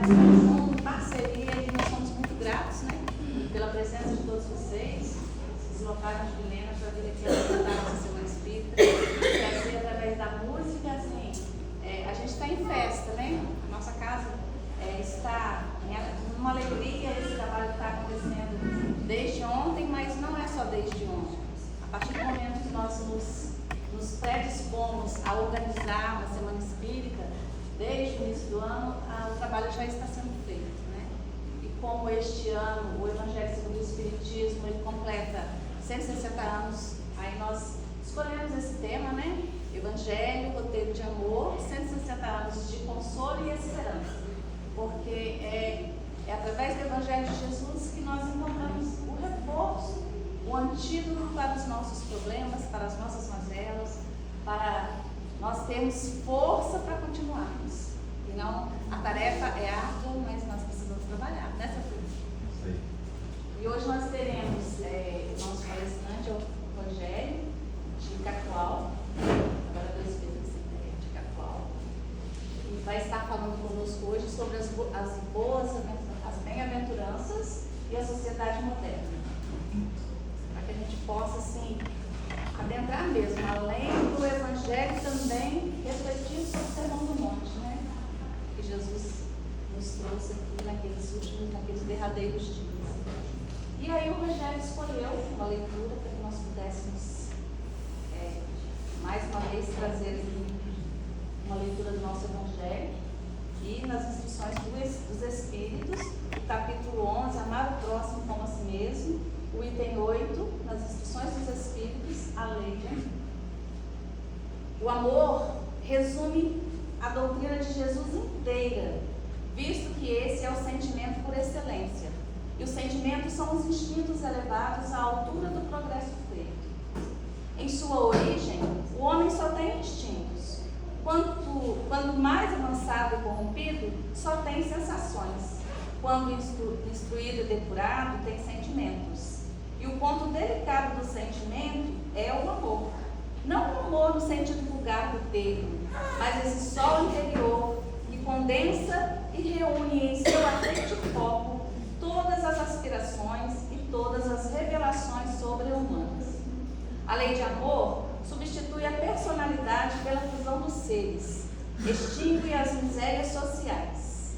uma parceria e nós somos muito gratos, né? Pela presença de todos vocês, se deslocaram de Vilhena para vir aqui apresentar a nossa Semana Espírita. Trazer através da música, assim, a gente está em festa, né? A nossa casa está numa alegria, esse trabalho está acontecendo desde ontem, mas não é só desde ontem. A partir do momento que nós nos predispomos a organizar uma Semana Espírita, desde o início do ano, o trabalho já está sendo feito, né? E como este ano o Evangelho segundo o Espiritismo ele completa 160 anos, aí nós escolhemos esse tema, né? Evangelho, roteiro de amor, 160 anos de consolo e esperança, porque é através do Evangelho de Jesus que nós encontramos o reforço, o antídoto para os nossos problemas, para as nossas mazelas, para nós termos força para continuarmos. E não, a tarefa é árdua, mas nós precisamos trabalhar, né, Safira? Sim. E hoje nós teremos nosso palestrante, o Rogério, de Cacoal, agora 2 vezes de Cacoal, e vai estar falando conosco hoje sobre as bem-aventuranças e a sociedade moderna. Para que a gente possa, assim, adentrar mesmo, além do Evangelho também refletir sobre o Sermão do Monte, né? Que Jesus nos trouxe aqui naqueles derradeiros dias. E aí o Rogério escolheu uma leitura para que nós pudéssemos mais uma vez trazer aqui uma leitura do nosso Evangelho e nas instruções dos Espíritos, o capítulo 11, amar o próximo como a si mesmo, o item 8, nas instruções dos Espíritos, a lei de amor. O amor resume a doutrina de Jesus inteira, visto que esse é o sentimento por excelência. E os sentimentos são os instintos elevados à altura do progresso feito. Em sua origem, o homem só tem instintos. Quando mais avançado e corrompido, só tem sensações. Quando instruído e depurado, tem sentimentos. E o ponto delicado do sentimento é o amor. Não o amor no sentido vulgar do termo, mas esse sol interior que condensa e reúne em seu ardente foco todas as aspirações e todas as revelações sobre-humanas. A lei de amor substitui a personalidade pela fusão dos seres, extingue as misérias sociais.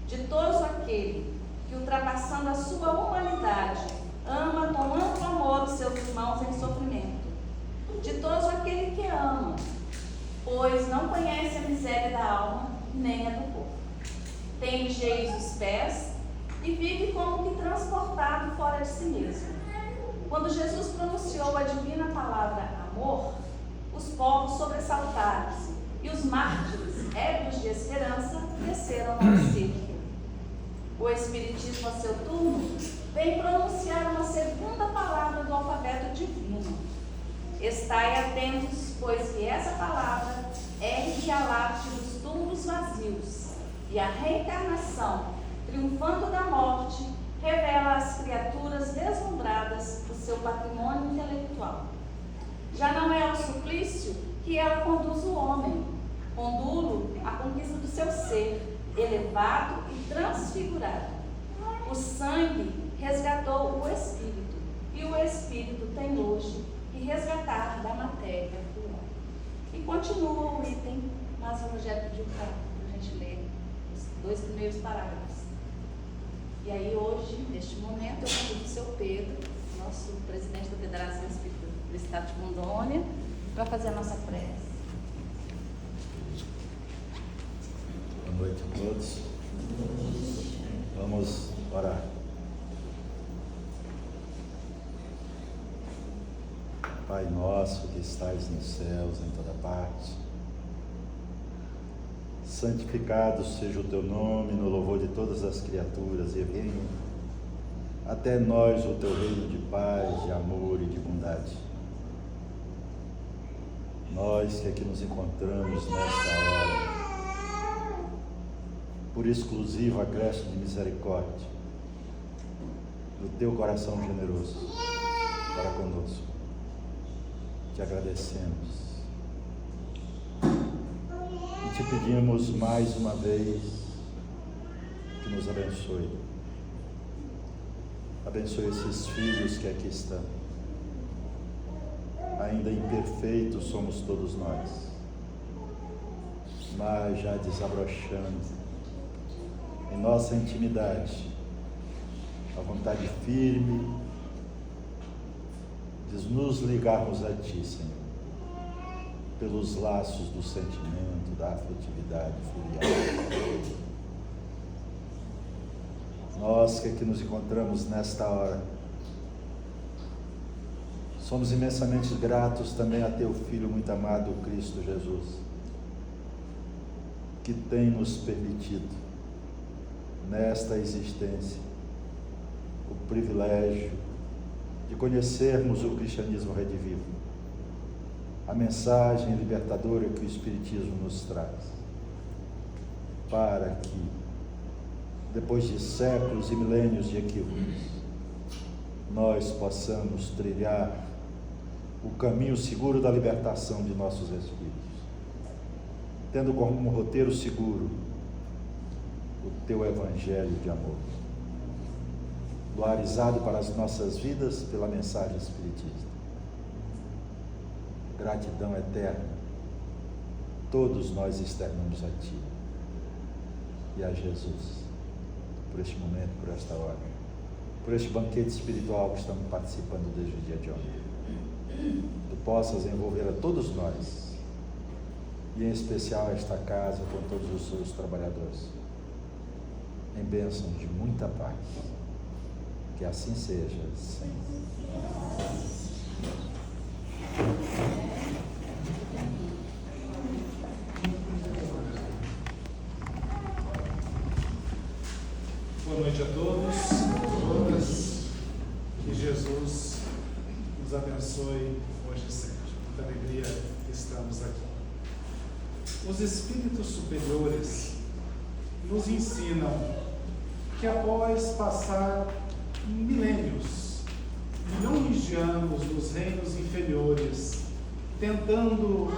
Ditoso aquele que, ultrapassando a sua humanidade, ama com amplo amor os seus irmãos em sofrimento. Ditoso aquele que ama, pois não conhece a miséria da alma nem a do corpo. Tem ligeiros os pés e vive como que transportado fora de si mesmo. Quando Jesus pronunciou a divina palavra amor, os povos sobressaltaram-se e os mártires, ébrios de esperança, desceram ao circo. O Espiritismo, a seu turno, vem pronunciar uma segunda palavra do alfabeto divino. Estai atentos, pois que essa palavra ergue a lápide dos túmulos vazios, e a reencarnação, triunfando da morte, revela às criaturas deslumbradas o seu patrimônio intelectual. Já não é ao suplício que ela conduz o homem, condulo à conquista do seu ser, elevado e transfigurado. O sangue resgatou o espírito, e o espírito tem hoje que resgatar da matéria o homem. E continua o item, mas o Rogério pediu para a gente ler os 2 primeiros parágrafos. E aí hoje, neste momento, eu convido o seu Pedro, nosso presidente da Federação Espírita do Estado de Rondônia, para fazer a nossa prece. Boa noite a todos. Vamos orar. Pai nosso que estais nos céus, em toda parte, santificado seja o teu nome no louvor de todas as criaturas, e venha até nós o teu reino de paz, de amor e de bondade. Nós que aqui nos encontramos nesta hora, por exclusivo acréscimo de misericórdia do teu coração generoso para conosco, te agradecemos e te pedimos mais uma vez que nos abençoe. Abençoe esses filhos que aqui estão. Ainda imperfeitos somos todos nós, mas já desabrochando em nossa intimidade a vontade firme de nos ligarmos a Ti, Senhor, pelos laços do sentimento, da afetividade filial. Nós que aqui nos encontramos nesta hora, somos imensamente gratos também a Teu Filho muito amado, Cristo Jesus, que tem nos permitido, nesta existência, o privilégio de conhecermos o cristianismo redivivo, a mensagem libertadora que o Espiritismo nos traz, para que, depois de séculos e milênios de equívocos, nós possamos trilhar o caminho seguro da libertação de nossos espíritos, tendo como roteiro seguro o Teu Evangelho de amor, luarizado para as nossas vidas pela mensagem espiritista. Gratidão eterna, todos nós externamos a Ti e a Jesus, por este momento, por esta hora, por este banquete espiritual que estamos participando desde o dia de ontem. Tu possas envolver a todos nós, e em especial esta casa com todos os seus trabalhadores, em bênção de muita paz. Que assim seja, Senhor. Boa noite a todos, a todas. Que Jesus nos abençoe hoje e sempre. Muita alegria que estamos aqui. Os espíritos superiores nos ensinam que após passar milênios, milhões de anos nos reinos inferiores, tentando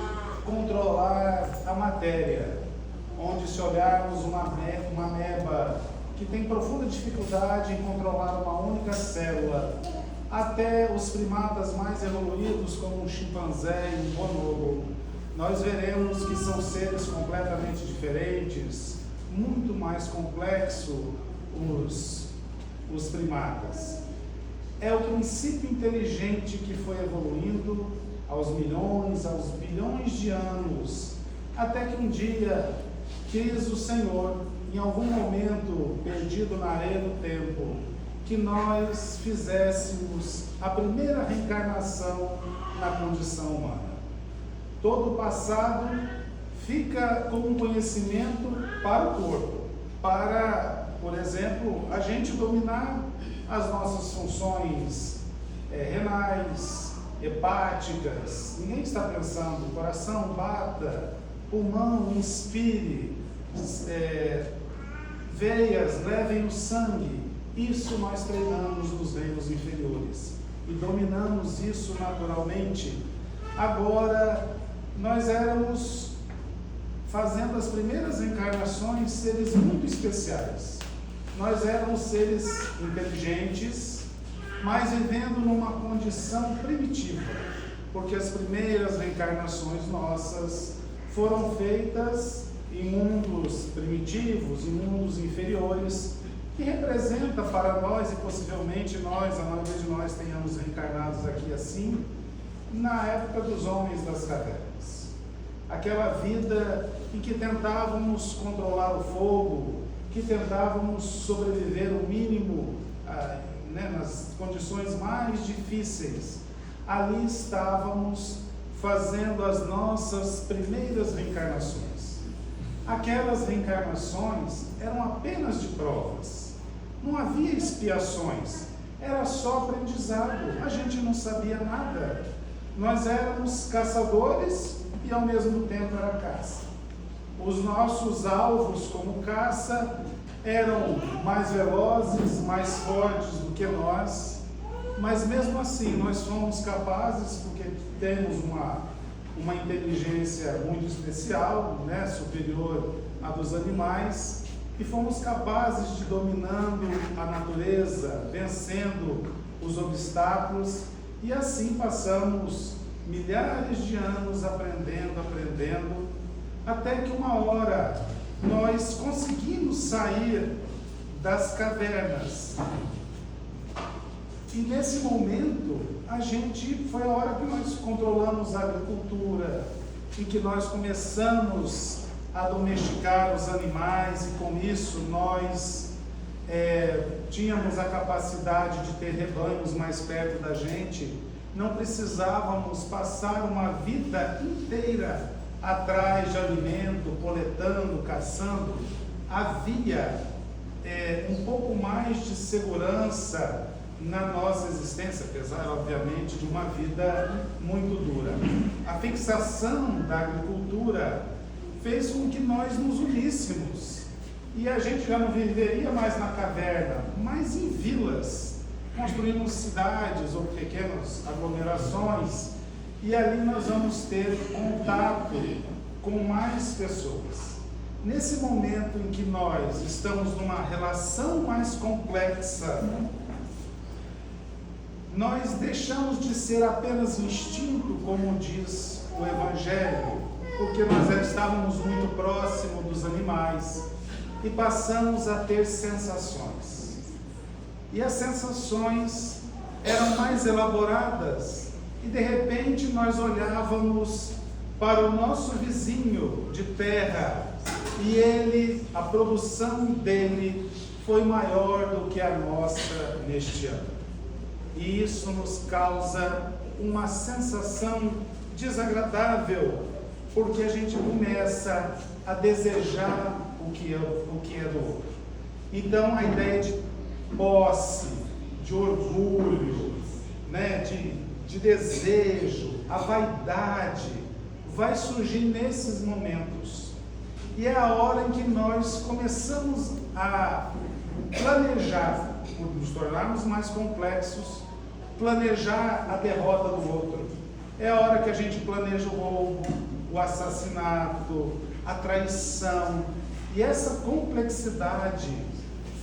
controlar a matéria, onde se olharmos uma ameba que tem profunda dificuldade em controlar uma única célula, até os primatas mais evoluídos como um chimpanzé e um bonobo, nós veremos que são seres completamente diferentes, muito mais complexos os primatas. É o princípio inteligente que foi evoluindo aos milhões, aos bilhões de anos, até que um dia quis o Senhor, em algum momento perdido na areia do tempo, que nós fizéssemos a primeira reencarnação na condição humana. Todo o passado fica como um conhecimento para o corpo, para, por exemplo, a gente dominar as nossas funções renais, hepáticas. Ninguém está pensando, coração bata, pulmão inspire, veias levem o sangue. Isso nós treinamos nos reinos inferiores e dominamos isso naturalmente. Agora, nós éramos, fazendo as primeiras encarnações, seres muito especiais. Nós éramos seres inteligentes, mas vivendo numa condição primitiva, porque as primeiras reencarnações nossas foram feitas em mundos primitivos, em mundos inferiores, que representa para nós, e possivelmente nós, a maioria de nós, tenhamos reencarnados aqui assim, na época dos homens das cavernas. Aquela vida em que tentávamos controlar o fogo, que tentávamos sobreviver o mínimo, nas condições mais difíceis. Ali estávamos fazendo as nossas primeiras reencarnações. Aquelas reencarnações eram apenas de provas. Não havia expiações, era só aprendizado, a gente não sabia nada. Nós éramos caçadores e ao mesmo tempo era caça. Os nossos alvos como caça eram mais velozes, mais fortes do que nós, mas mesmo assim nós fomos capazes, porque temos uma inteligência muito especial, superior à dos animais, e fomos capazes de, dominando a natureza, vencendo os obstáculos, e assim passamos milhares de anos aprendendo, até que uma hora nós conseguimos sair das cavernas. E nesse momento, foi a hora que nós controlamos a agricultura, em que nós começamos a domesticar os animais, e com isso nós tínhamos a capacidade de ter rebanhos mais perto da gente. Não precisávamos passar uma vida inteira atrás de alimento, coletando, caçando. Havia um pouco mais de segurança na nossa existência, apesar, obviamente, de uma vida muito dura. A fixação da agricultura fez com que nós nos uníssemos, e a gente já não viveria mais na caverna, mas em vilas. Construímos cidades ou pequenas aglomerações, e ali nós vamos ter contato com mais pessoas. Nesse momento em que nós estamos numa relação mais complexa, nós deixamos de ser apenas instinto, como diz o Evangelho, porque nós já estávamos muito próximos dos animais, e passamos a ter sensações. E as sensações eram mais elaboradas, e de repente nós olhávamos para o nosso vizinho de terra, e a produção dele foi maior do que a nossa neste ano. E isso nos causa uma sensação desagradável, porque a gente começa a desejar o que é do outro. Então a ideia de posse, de orgulho, né, de desejo, a vaidade, vai surgir nesses momentos. E é a hora em que nós começamos a planejar, por nos tornarmos mais complexos, planejar a derrota do outro. É a hora que a gente planeja o roubo, o assassinato, a traição. E essa complexidade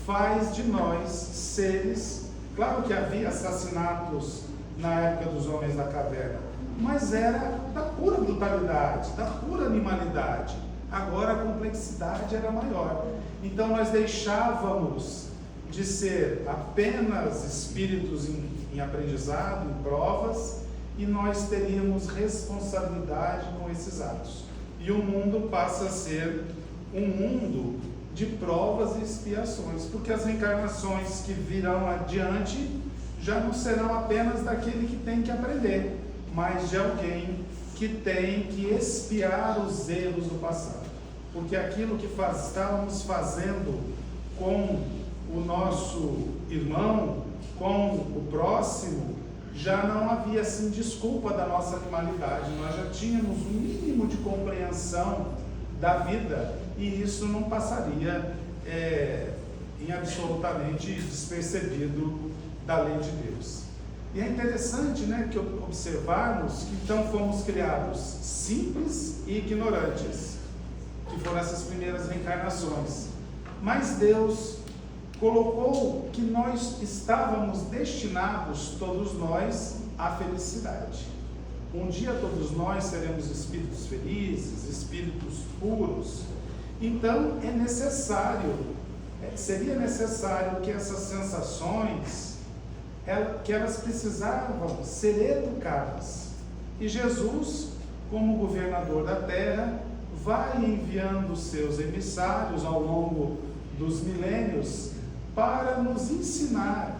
faz de nós seres... Claro que havia assassinatos na época dos homens da caverna, mas era da pura brutalidade, da pura animalidade. Agora a complexidade era maior. Então nós deixávamos de ser apenas espíritos em aprendizado, em provas, e nós teríamos responsabilidade com esses atos. E o mundo passa a ser um mundo de provas e expiações, porque as reencarnações que virão adiante já não serão apenas daquele que tem que aprender, mas de alguém que tem que expiar os erros do passado. Porque aquilo que estávamos fazendo com o nosso irmão, com o próximo, já não havia assim desculpa da nossa animalidade. Nós já tínhamos um mínimo de compreensão da vida, e isso não passaria em absolutamente despercebido da lei de Deus. E é interessante, né, que observarmos que então fomos criados simples e ignorantes, que foram essas primeiras reencarnações. Mas Deus colocou que nós estávamos destinados, todos nós, à felicidade. Um dia todos nós seremos espíritos felizes, espíritos puros. Então seria necessário que essas sensações, que elas precisavam ser educadas. E Jesus, como governador da terra, vai enviando seus emissários ao longo dos milênios para nos ensinar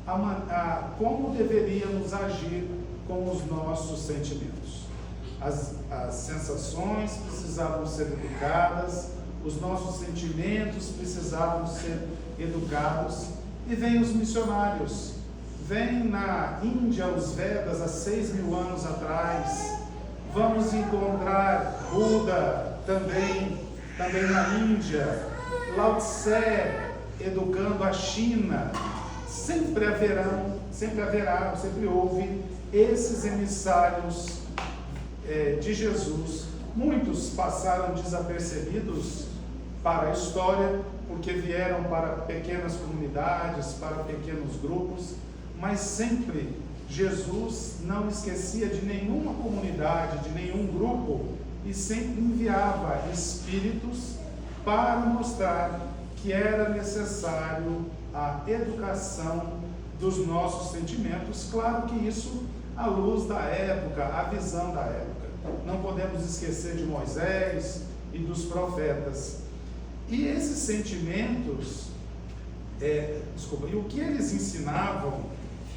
a como deveríamos agir com os nossos sentimentos. As sensações precisavam ser educadas, os nossos sentimentos precisavam ser educados, e vêm os missionários. Vem na Índia os Vedas há 6.000 anos atrás. Vamos encontrar Buda também na Índia, Lao Tse educando a China. Sempre houve esses emissários de Jesus. Muitos passaram desapercebidos para a história, porque vieram para pequenas comunidades, para pequenos grupos, mas sempre Jesus não esquecia de nenhuma comunidade, de nenhum grupo, e sempre enviava espíritos para mostrar que era necessário a educação dos nossos sentimentos. Claro que isso à luz da época, a visão da época. Não podemos esquecer de Moisés e dos profetas. E esses sentimentos, e o que eles ensinavam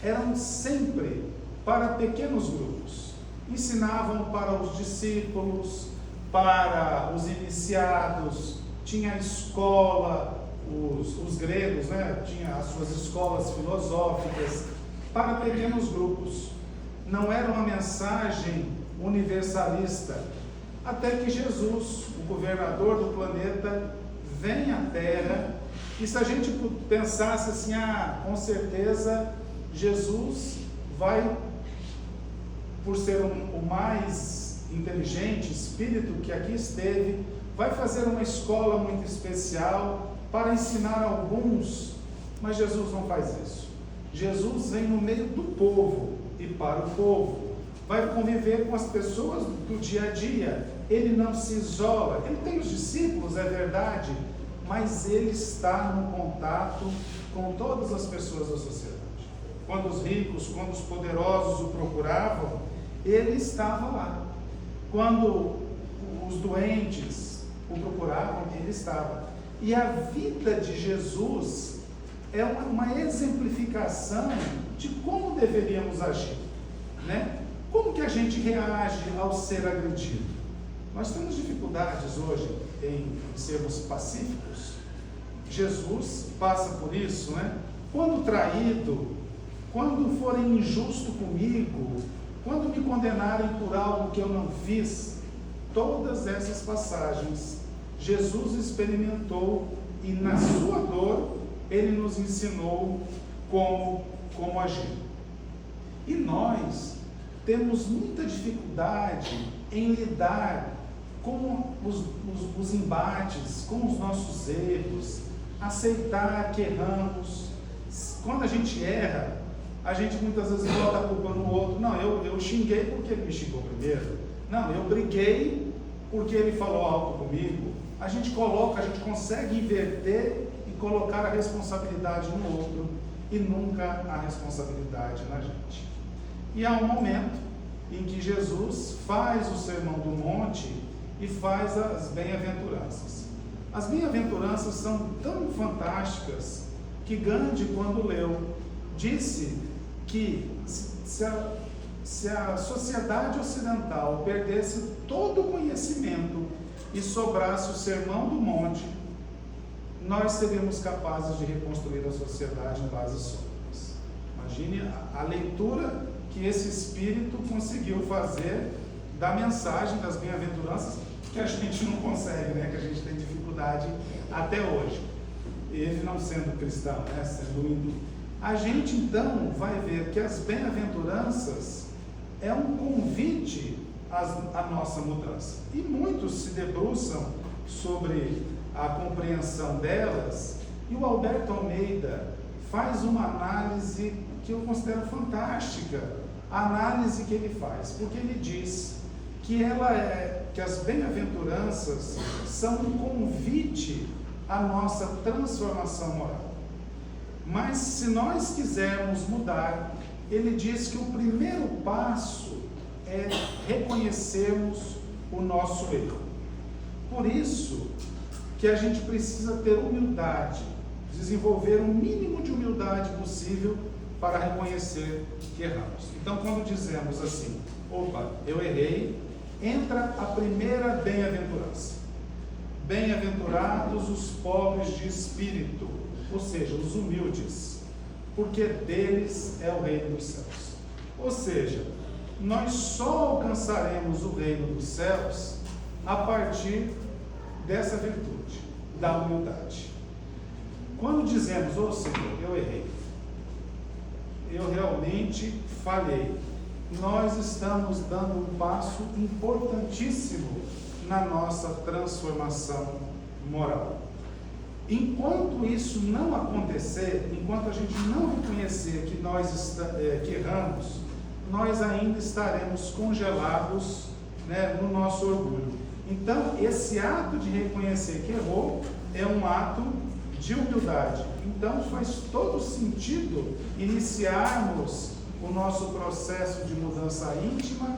eram sempre para pequenos grupos. Ensinavam para os discípulos, para os iniciados, tinha a escola, os gregos, né? Tinha as suas escolas filosóficas, para pequenos grupos. Não era uma mensagem universalista, até que Jesus, o governador do planeta, vem à Terra. E se a gente pensasse assim, com certeza Jesus vai, por ser o mais inteligente espírito que aqui esteve, vai fazer uma escola muito especial para ensinar alguns. Mas Jesus não faz isso. Jesus vem no meio do povo e para o povo. Vai conviver com as pessoas do dia a dia. Ele não se isola. Ele tem os discípulos, é verdade, mas ele está no contato com todas as pessoas da sociedade. Quando os ricos, quando os poderosos o procuravam, ele estava lá. Quando os doentes o procuravam, ele estava. E a vida de Jesus é uma exemplificação de como deveríamos agir, né? Como que a gente reage ao ser agredido? Nós temos dificuldades hoje em sermos pacíficos. Jesus passa por isso, né? Quando traído, quando forem injusto comigo, quando me condenarem por algo que eu não fiz, todas essas passagens Jesus experimentou e na sua dor ele nos ensinou como agir. E nós temos muita dificuldade em lidar com os embates, com os nossos erros, aceitar que erramos. Quando a gente erra, a gente muitas vezes bota a culpa no outro. Não, eu xinguei porque ele me xingou primeiro. Não, eu briguei porque ele falou algo comigo. A gente consegue inverter e colocar a responsabilidade no outro e nunca a responsabilidade na gente. E há um momento em que Jesus faz o Sermão do Monte e faz as bem-aventuranças. As bem-aventuranças são tão fantásticas que Gandhi, quando leu, disse que se a sociedade ocidental perdesse todo o conhecimento e sobrasse o Sermão do Monte, nós seríamos capazes de reconstruir a sociedade em bases sólidas. Imagine a leitura que esse espírito conseguiu fazer da mensagem das bem-aventuranças, que a gente não consegue, né? Que a gente tem dificuldade até hoje. Ele não sendo cristão, né? Sendo hindu. A gente então vai ver que as bem-aventuranças é um convite à nossa mudança. E muitos se debruçam sobre a compreensão delas, e o Alberto Almeida faz uma análise que eu considero fantástica, a análise que ele faz, porque ele diz que as bem-aventuranças são um convite à nossa transformação moral. Mas se nós quisermos mudar, ele diz que o primeiro passo é reconhecermos o nosso erro. Por isso que a gente precisa ter humildade, desenvolver o mínimo de humildade possível para reconhecer que erramos. Então, quando dizemos assim, opa, eu errei, entra a primeira bem-aventurança. Bem-aventurados os pobres de espírito, ou seja, os humildes, porque deles é o reino dos céus. Ou seja, nós só alcançaremos o reino dos céus a partir dessa virtude, da humildade. Quando dizemos, Senhor, eu errei, eu realmente falhei, nós estamos dando um passo importantíssimo na nossa transformação moral. Enquanto isso não acontecer, enquanto a gente não reconhecer que nós que erramos, nós ainda estaremos congelados, né, no nosso orgulho. Então, esse ato de reconhecer que errou é um ato de humildade. Então, faz todo sentido iniciarmos o nosso processo de mudança íntima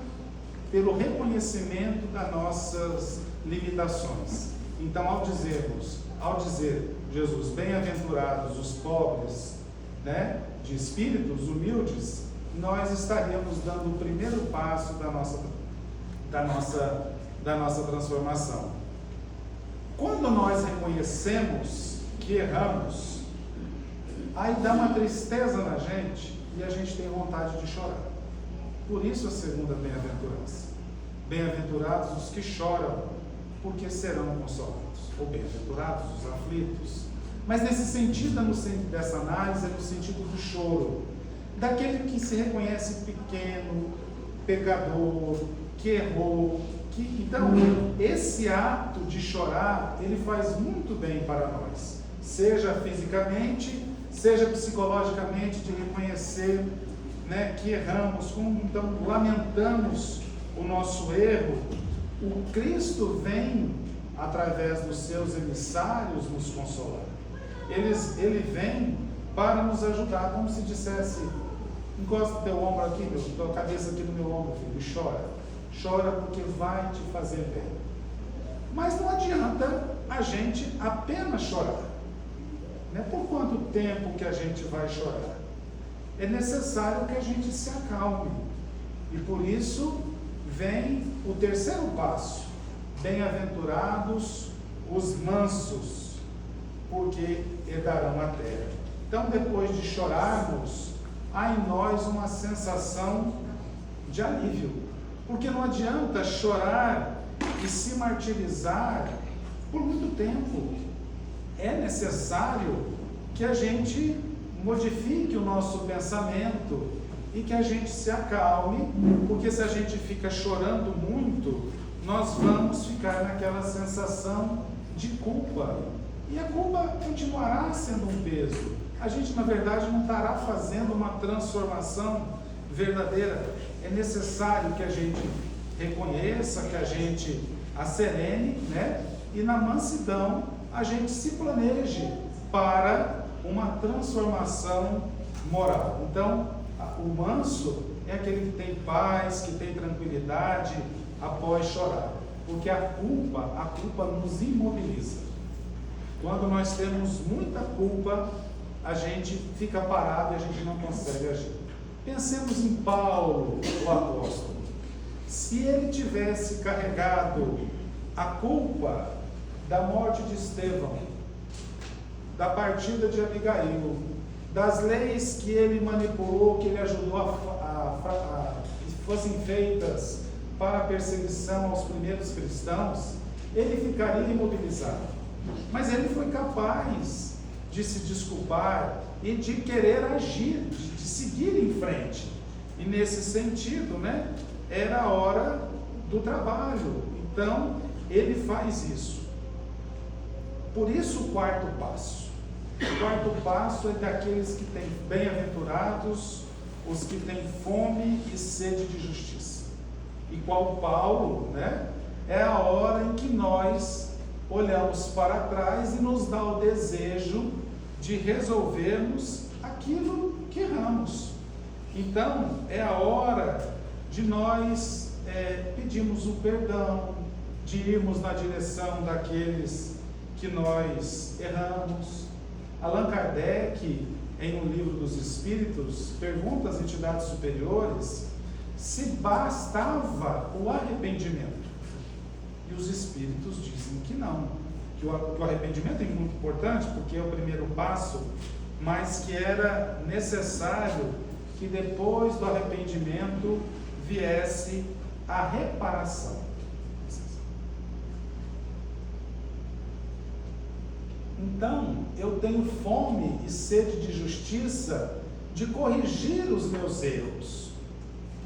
pelo reconhecimento das nossas limitações. Então, ao dizer Jesus, bem-aventurados os pobres, né, de espíritos humildes, nós estaríamos dando o primeiro passo da nossa transformação. Quando nós reconhecemos que erramos, aí dá uma tristeza na gente e a gente tem vontade de chorar. Por isso a segunda bem-aventurança. Bem-aventurados os que choram, porque serão consolados. Ou bem-aventurados os aflitos. Mas nesse sentido, dessa análise, é no sentido do choro. Daquele que se reconhece pequeno, pecador, que errou. Então, esse ato de chorar, ele faz muito bem para nós. Seja fisicamente, seja psicologicamente, de reconhecer, né, que erramos. Então, lamentamos o nosso erro. O Cristo vem, através dos seus emissários, nos consolar. Ele vem para nos ajudar, como se dissesse: encosta teu ombro aqui, tua cabeça aqui no meu ombro, filho, e chora. Chora porque vai te fazer bem. Mas não adianta a gente apenas chorar. Não é por quanto tempo que a gente vai chorar. É necessário que a gente se acalme. E por isso vem o terceiro passo. Bem-aventurados os mansos, porque herdarão a terra. Então, depois de chorarmos, há em nós uma sensação de alívio. Porque não adianta chorar e se martirizar por muito tempo. É necessário que a gente modifique o nosso pensamento e que a gente se acalme, porque se a gente fica chorando muito, nós vamos ficar naquela sensação de culpa. E a culpa continuará sendo um peso. A gente, na verdade, não estará fazendo uma transformação verdadeira. É necessário que a gente reconheça, que a gente acerene, né? E na mansidão a gente se planeje para uma transformação moral. Então, o manso é aquele que tem paz, que tem tranquilidade após chorar, porque a culpa nos imobiliza. Quando nós temos muita culpa, a gente fica parado e a gente não consegue agir. Pensemos em Paulo, o apóstolo. Se ele tivesse carregado a culpa da morte de Estevão, da partida de Abigail, das leis que ele manipulou, que ele ajudou que fossem feitas para a perseguição aos primeiros cristãos, ele ficaria imobilizado. Mas ele foi capaz de se desculpar e de querer agir, de seguir em frente. E nesse sentido, né, era a hora do trabalho. Então, ele faz isso. Por isso o quarto passo. O quarto passo é daqueles que têm bem-aventurados, os que têm fome e sede de justiça. E qual Paulo, né, é a hora em que nós olhamos para trás e nos dá o desejo de resolvermos aquilo que erramos. Então, é a hora de nós pedirmos o perdão, de irmos na direção daqueles que nós erramos. Allan Kardec, em O Livro dos Espíritos, pergunta às entidades superiores se bastava o arrependimento. E os espíritos dizem que não, que o arrependimento é muito importante, porque é o primeiro passo, mas que era necessário que depois do arrependimento viesse a reparação. Então, eu tenho fome e sede de justiça, de corrigir os meus erros.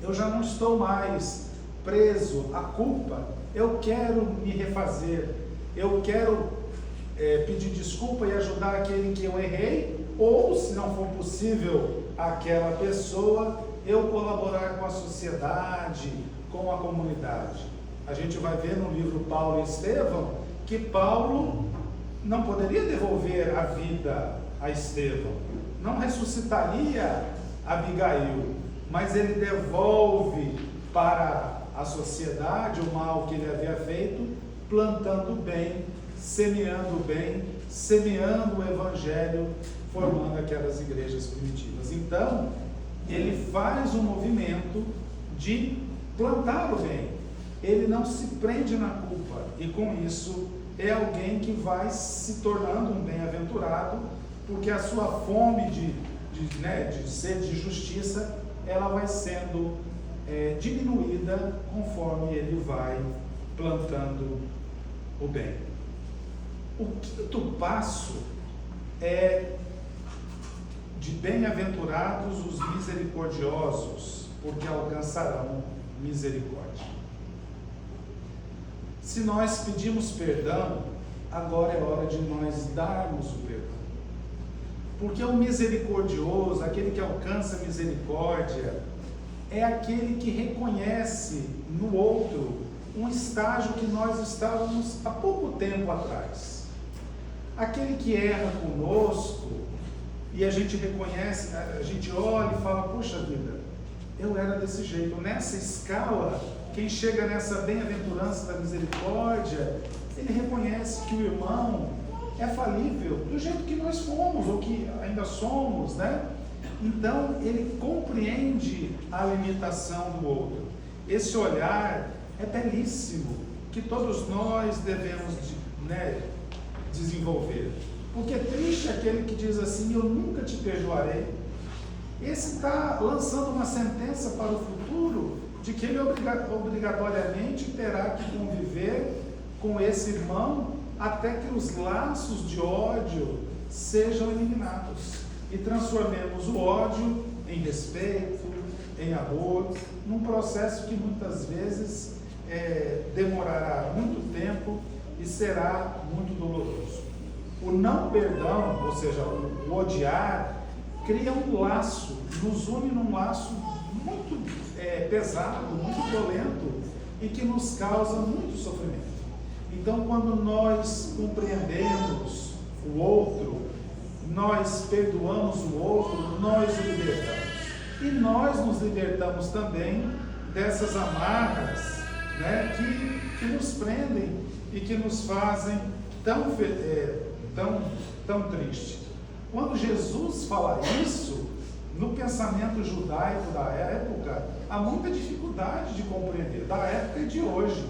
Eu já não estou mais preso à culpa. Eu quero me refazer. Eu quero pedir desculpa e ajudar aquele que eu errei, ou, se não for possível aquela pessoa, eu colaborar com a sociedade, com a comunidade. A gente vai ver no livro Paulo e Estevão que Paulo não poderia devolver a vida a Estevão, não ressuscitaria Abigail, mas ele devolve para a sociedade o mal que ele havia feito, plantando bem, semeando o evangelho, formando aquelas igrejas primitivas. Então, ele faz um movimento de plantar o bem. Ele não se prende na culpa, e com isso é alguém que vai se tornando um bem-aventurado, porque a sua fome de sede de justiça, ela vai sendo diminuída conforme ele vai plantando o bem. O quinto passo é de bem-aventurados os misericordiosos, porque alcançarão misericórdia. Se nós pedimos perdão, agora é hora de nós darmos o perdão. Porque o misericordioso, aquele que alcança misericórdia, é aquele que reconhece no outro um estágio que nós estávamos há pouco tempo atrás. Aquele que erra conosco e a gente reconhece, a gente olha e fala, puxa vida, eu era desse jeito. Nessa escala, quem chega nessa bem-aventurança da misericórdia, ele reconhece que o irmão é falível, do jeito que nós fomos, ou que ainda somos, né? Então, ele compreende a limitação do outro. Esse olhar é belíssimo, que todos nós devemos desenvolver. Porque é triste aquele que diz assim, eu nunca te perdoarei. Esse está lançando uma sentença para o futuro, de que ele obrigatoriamente terá que conviver com esse irmão, até que os laços de ódio sejam eliminados e transformemos o ódio em respeito, em amor, num processo que muitas vezes demorará muito tempo e será muito doloroso. O não perdão, ou seja, o odiar, cria um laço, nos une num laço muito pesado, muito violento e que nos causa muito sofrimento. Então, quando nós compreendemos o outro, nós perdoamos o outro, nós o libertamos. E nós nos libertamos também dessas amarras, que nos prendem e que nos fazem tão triste. Quando Jesus fala isso, no pensamento judaico da época, há muita dificuldade de compreender, da época e de hoje,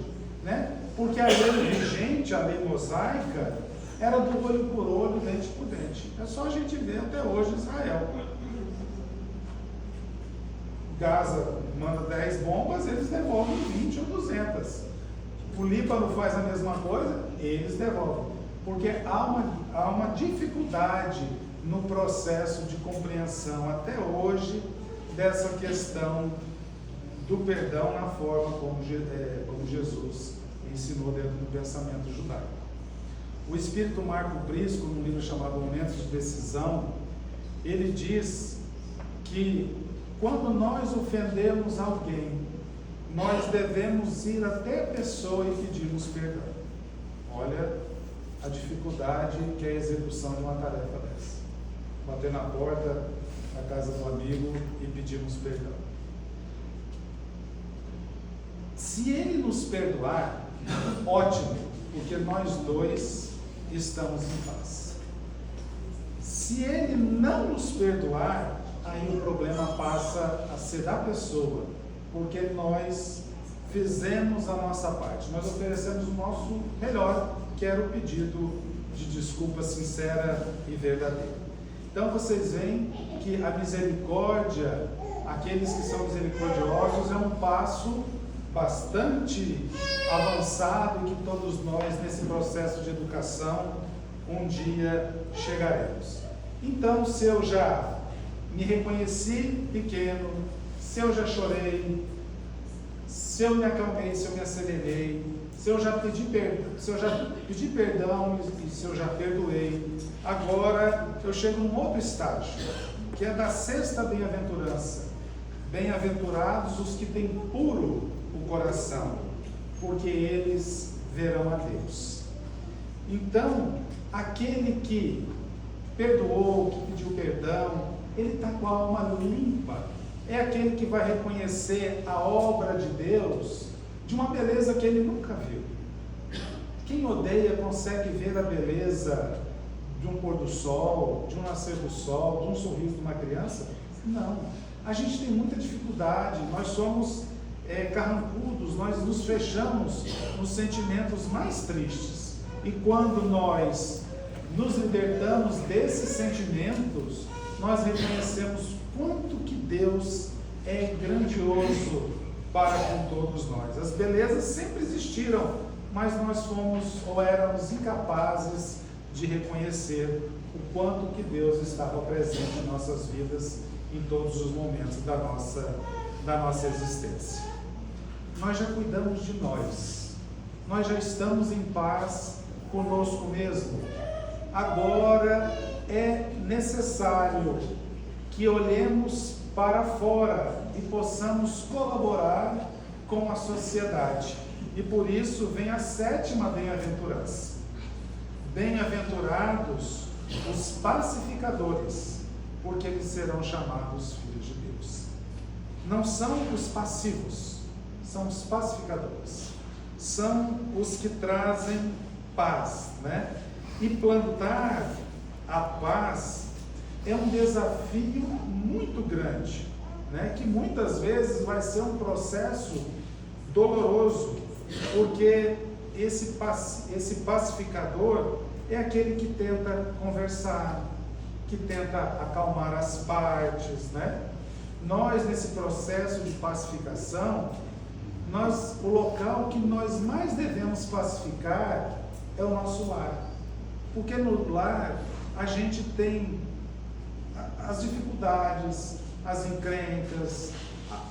porque a lei vigente, a lei mosaica, era do olho por olho, dente por dente. É só a gente ver até hoje Israel. Gaza manda 10 bombas, eles devolvem 20 ou 200. O Líbano faz a mesma coisa, eles devolvem. Porque há uma dificuldade no processo de compreensão até hoje dessa questão do perdão na forma como Jesus ensinou dentro do pensamento judaico. O espírito Marco Prisco, num livro chamado Momentos de Decisão, ele diz que quando nós ofendemos alguém, nós devemos ir até a pessoa e pedirmos perdão. Olha a dificuldade que é a execução de uma tarefa dessa. Bater na porta da casa do amigo e pedirmos perdão. Se ele nos perdoar, ótimo, porque nós dois estamos em paz. Se ele não nos perdoar, aí o problema passa a ser da pessoa, porque nós fizemos a nossa parte, nós oferecemos o nosso melhor, que era o pedido de desculpa sincera e verdadeira. Então vocês veem que a misericórdia, aqueles que são misericordiosos, é um passo bastante avançado e que todos nós, nesse processo de educação, um dia chegaremos. Então, se eu já me reconheci pequeno, se eu já chorei, se eu me acalmei, se eu me acelerei, se eu já pedi perdão e se eu já perdoei, agora eu chego num outro estágio, que é da sexta bem-aventurança. Bem-aventurados os que têm puro o coração, porque eles verão a Deus. Então, aquele que perdoou, que pediu perdão, ele está com a alma limpa. É aquele que vai reconhecer a obra de Deus de uma beleza que ele nunca viu. Quem odeia consegue ver a beleza de um pôr do sol, de um nascer do sol, de um sorriso de uma criança? Não. A gente tem muita dificuldade, nós somos carrancudos, nós nos fechamos nos sentimentos mais tristes. E quando nós nos libertamos desses sentimentos, nós reconhecemos quanto que Deus é grandioso para com todos nós. As belezas sempre existiram, mas nós fomos ou éramos incapazes de reconhecer o quanto que Deus estava presente em nossas vidas em todos os momentos da nossa existência. Nós já cuidamos de nós já estamos em paz conosco mesmo. Agora é necessário que olhemos para fora e possamos colaborar com a sociedade. E por isso vem a sétima bem-aventurança. Bem-aventurados os pacificadores, porque eles serão chamados filhos de Deus. Não são os passivos, são os pacificadores. São os que trazem paz, né? E plantar a paz é um desafio muito grande, né? Que muitas vezes vai ser um processo doloroso, porque esse pacificador é aquele que tenta conversar, que tenta acalmar as partes, né? Nós, nesse processo de pacificação, o local que nós mais devemos pacificar é o nosso lar. Porque no lar a gente tem as dificuldades, as encrencas,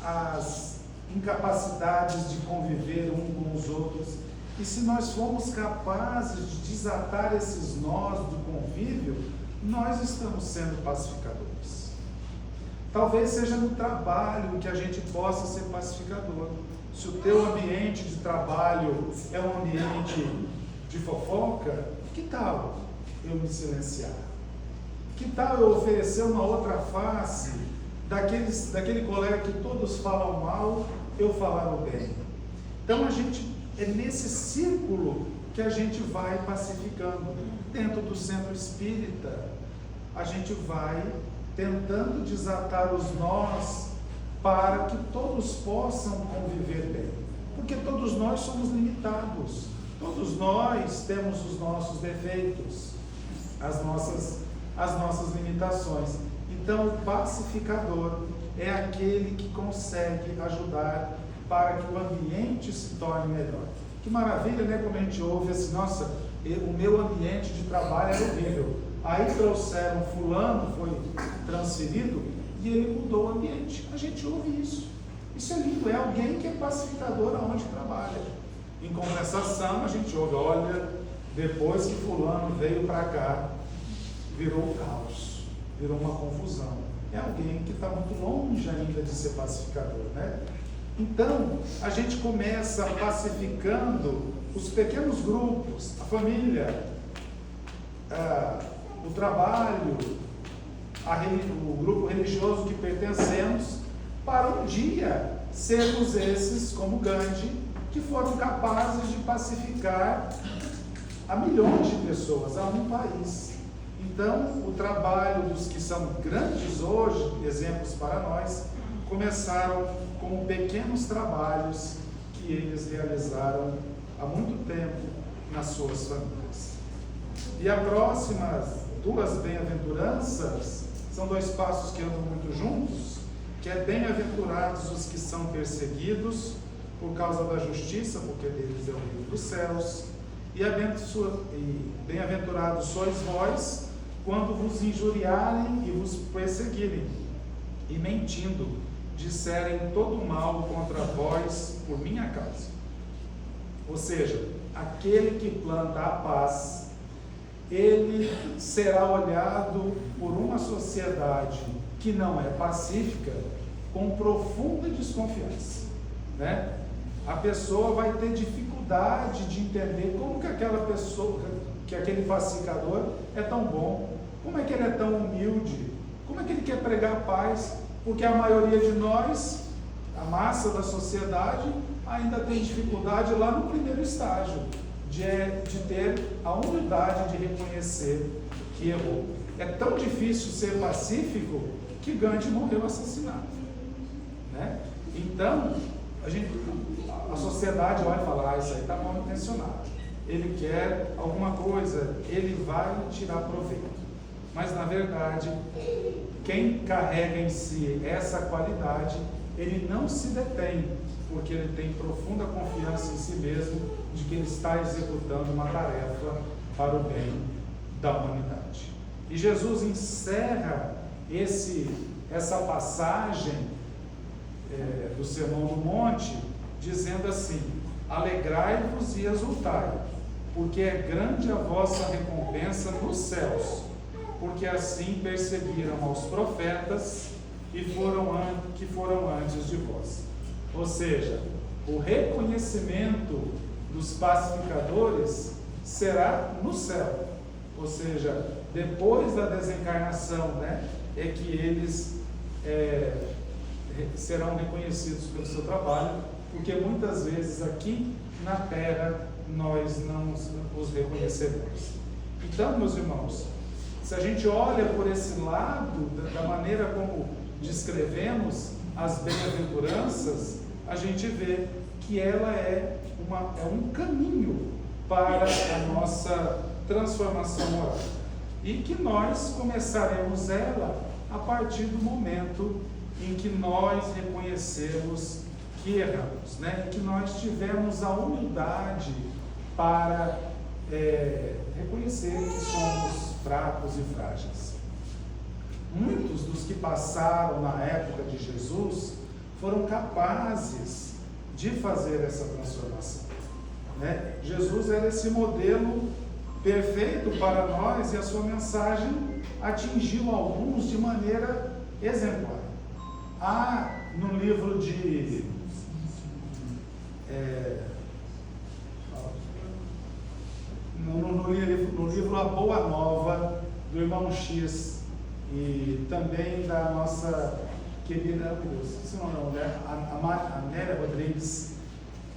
as incapacidades de conviver um com os outros. E se nós formos capazes de desatar esses nós do convívio, nós estamos sendo pacificadores. Talvez seja no trabalho que a gente possa ser pacificador. Se o teu ambiente de trabalho é um ambiente de fofoca, que tal eu me silenciar? Que tal eu oferecer uma outra face daquele colega que todos falam mal, eu falar o bem? Então é nesse círculo que a gente vai pacificando. Dentro do centro espírita, a gente vai tentando desatar os nós para que todos possam conviver bem. Porque todos nós somos limitados. Todos nós temos os nossos defeitos, as nossas limitações. Então, o pacificador é aquele que consegue ajudar para que o ambiente se torne melhor. Que maravilha, né? Como a gente ouve assim, nossa, o meu ambiente de trabalho é horrível. Aí trouxeram fulano, foi transferido e ele mudou o ambiente. A gente ouve isso. Isso é lindo, é alguém que é pacificador aonde trabalha. Em compensação, a gente ouve, olha, depois que fulano veio para cá, virou um caos, virou uma confusão. É alguém que está muito longe ainda de ser pacificador, né? Então, a gente começa pacificando os pequenos grupos, a família, o trabalho, o grupo religioso que pertencemos, para um dia sermos esses, como Gandhi, que foram capazes de pacificar a milhões de pessoas, a um país. Então, o trabalho dos que são grandes hoje, exemplos para nós, começaram com pequenos trabalhos que eles realizaram há muito tempo nas suas famílias. E as próximas duas bem-aventuranças são dois passos que andam muito juntos, que é bem-aventurados os que são perseguidos por causa da justiça, porque deles é o reino dos céus, e bem-aventurados sois vós, quando vos injuriarem e vos perseguirem, e mentindo, disserem todo mal contra vós por minha causa. Ou seja, aquele que planta a paz, ele será olhado por uma sociedade que não é pacífica com profunda desconfiança, né? A pessoa vai ter dificuldade de entender como que aquela pessoa, que aquele pacificador é tão bom, como é que ele é tão humilde, como é que ele quer pregar paz, porque a maioria de nós, a massa da sociedade, ainda tem dificuldade lá no primeiro estágio, de ter a humildade de reconhecer que errou. É tão difícil ser pacífico que Gandhi morreu assassinado, né? Então, a sociedade olha e fala, isso aí está mal intencionado, ele quer alguma coisa, ele vai tirar proveito. Mas na verdade, quem carrega em si essa qualidade, ele não se detém, porque ele tem profunda confiança em si mesmo, de que ele está executando uma tarefa para o bem da humanidade. E Jesus encerra essa passagem do Sermão do Monte, dizendo assim: alegrai-vos e exultai, porque é grande a vossa recompensa nos céus, porque assim perseguiram aos profetas que foram antes de vós. Ou seja, o reconhecimento dos pacificadores será no céu, ou seja, depois da desencarnação, né, é que eles serão reconhecidos pelo seu trabalho, porque muitas vezes aqui na terra nós não os reconhecemos. Então, meus irmãos, se a gente olha por esse lado, da maneira como descrevemos as bem-aventuranças, a gente vê que ela é um caminho para a nossa transformação moral. E que nós começaremos ela a partir do momento em que nós reconhecemos que erramos, né? E que nós tivemos a humildade para reconhecer que somos fracos e frágeis. Muitos dos que passaram na época de Jesus foram capazes de fazer essa transformação, né? Jesus era esse modelo perfeito para nós, e a sua mensagem atingiu alguns de maneira exemplar. Há no livro no livro A Boa Nova, do irmão X, e também da nossa querida, a Nélia Rodrigues,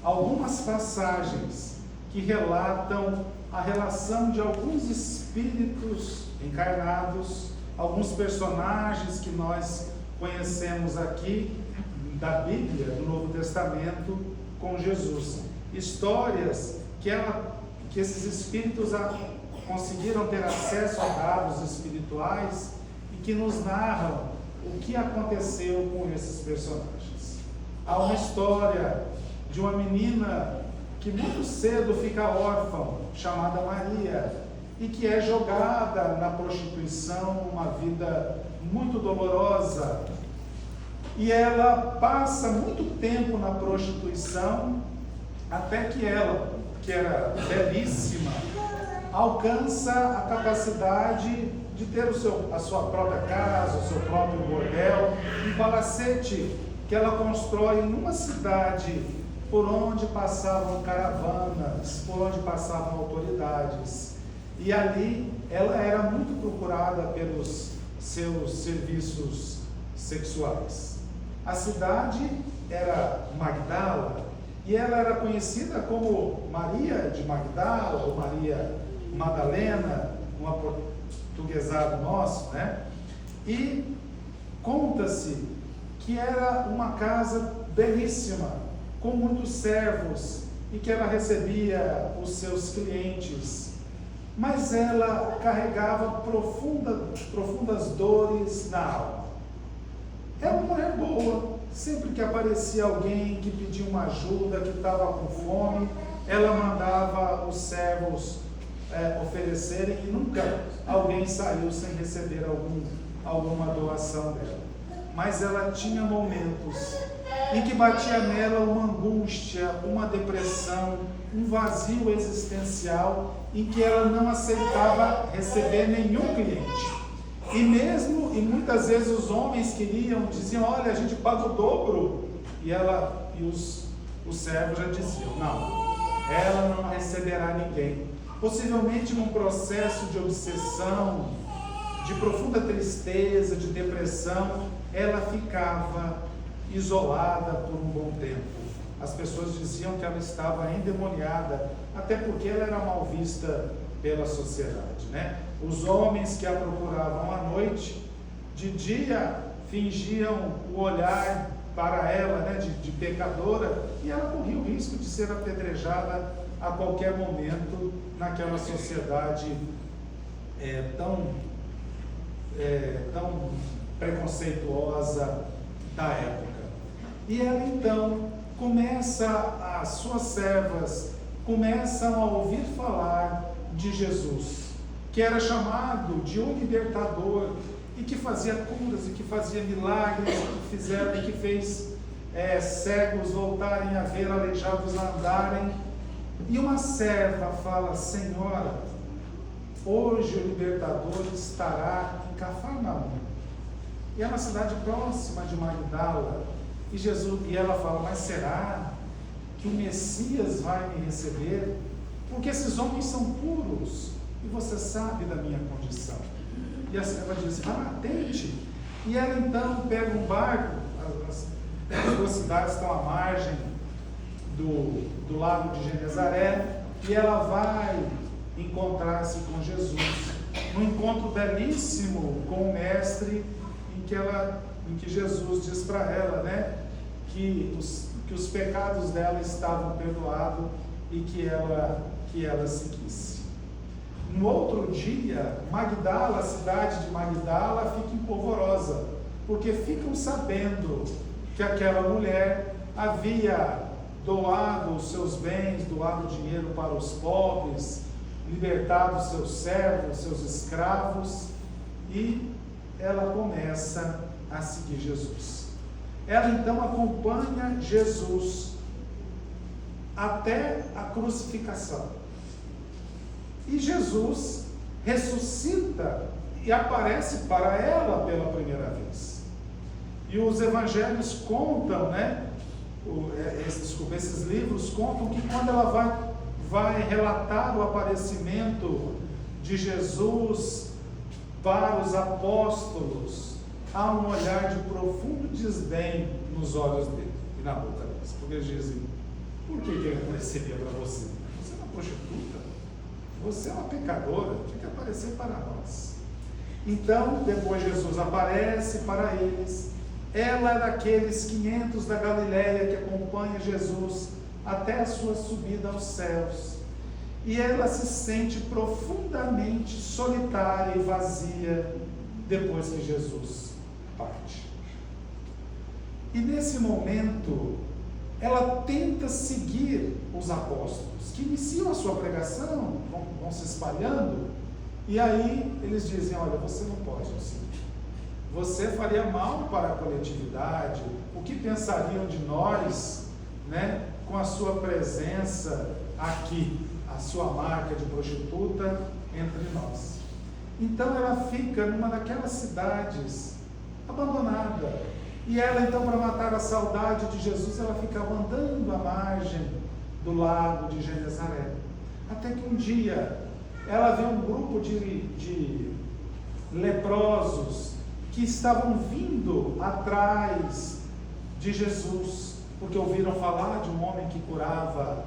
algumas passagens que relatam a relação de alguns espíritos encarnados, alguns personagens que nós conhecemos aqui da Bíblia, do Novo Testamento, com Jesus. Histórias que esses espíritos conseguiram ter acesso a dados espirituais e que nos narram o que aconteceu com esses personagens. Há uma história de uma menina que muito cedo fica órfã, chamada Maria, e que é jogada na prostituição, uma vida muito dolorosa, e ela passa muito tempo na prostituição, até que ela, que era belíssima, alcança a capacidade de ter a sua própria casa, o seu próprio bordel, um palacete que ela constrói numa cidade por onde passavam caravanas, por onde passavam autoridades. E ali ela era muito procurada pelos seus serviços sexuais. A cidade era Magdala, e ela era conhecida como Maria de Magdala, ou Maria Madalena, um aportuguesado nosso, né? E conta-se que era uma casa belíssima, com muitos servos, e que ela recebia os seus clientes, mas ela carregava profundas dores na alma. Era uma mulher boa, sempre que aparecia alguém que pedia uma ajuda, que estava com fome, ela mandava os servos oferecerem, e nunca alguém saiu sem receber alguma doação dela. mas ela tinha momentos em que batia nela uma angústia, uma depressão, um vazio existencial, em que ela não aceitava receber nenhum cliente. E muitas vezes os homens diziam, olha, a gente paga o dobro, e os servos já diziam, não, ela não receberá ninguém. Possivelmente num processo de obsessão, de profunda tristeza, de depressão, ela ficava isolada por um bom tempo. As pessoas diziam que ela estava endemoniada, até porque ela era mal vista pela sociedade, né? Os homens que a procuravam à noite, de dia fingiam o olhar para ela, né, de pecadora, e ela corria o risco de ser apedrejada a qualquer momento naquela sociedade tão preconceituosa da época. E ela então as suas servas começam a ouvir falar de Jesus, que era chamado de um libertador, e que fazia curas, e que fazia milagres, e que fez cegos voltarem a ver, aleijados a andarem. E uma serva fala, Senhora, hoje o libertador estará em Cafarnaum. E é uma cidade próxima de Magdala. E ela fala, mas será que o Messias vai me receber? Porque esses homens são puros, e você sabe da minha condição. E a serva diz, tente. E ela então pega um barco, as duas cidades estão à margem do lago de Genezaré, e ela vai encontrar-se com Jesus, num encontro belíssimo com o Mestre, em que Jesus diz para ela, né, que os pecados dela estavam perdoados e que ela seguisse. No outro dia, Magdala, a cidade de Magdala, fica empolvorosa, porque ficam sabendo que aquela mulher havia doado os seus bens, doado dinheiro para os pobres, libertado seus servos, seus escravos, e ela começa a seguir Jesus. Ela então acompanha Jesus até a crucificação. E Jesus ressuscita e aparece para ela pela primeira vez. E os evangelhos contam, né? Esses livros contam que quando ela vai relatar o aparecimento de Jesus para os apóstolos, há um olhar de profundo desdém nos olhos dele e na boca deles, porque eles dizem, por que ele apareceria para você? Você é uma prostituta, você é uma pecadora, tinha que aparecer para nós. Então, depois Jesus aparece para eles. Ela é daqueles 500 da Galileia que acompanha Jesus até a sua subida aos céus. E ela se sente profundamente solitária e vazia depois que Jesus parte. E nesse momento, ela tenta seguir os apóstolos, que iniciam a sua pregação, vão se espalhando, e aí eles dizem, olha, você não pode nos seguir. Você faria mal para a coletividade, o que pensariam de nós, né, com a sua presença aqui, a sua marca de prostituta entre nós. Então ela fica numa daquelas cidades abandonada, e ela então, para matar a saudade de Jesus, ela ficava andando à margem do lago de Genezaré, até que um dia ela vê um grupo de leprosos que estavam vindo atrás de Jesus, porque ouviram falar de um homem que curava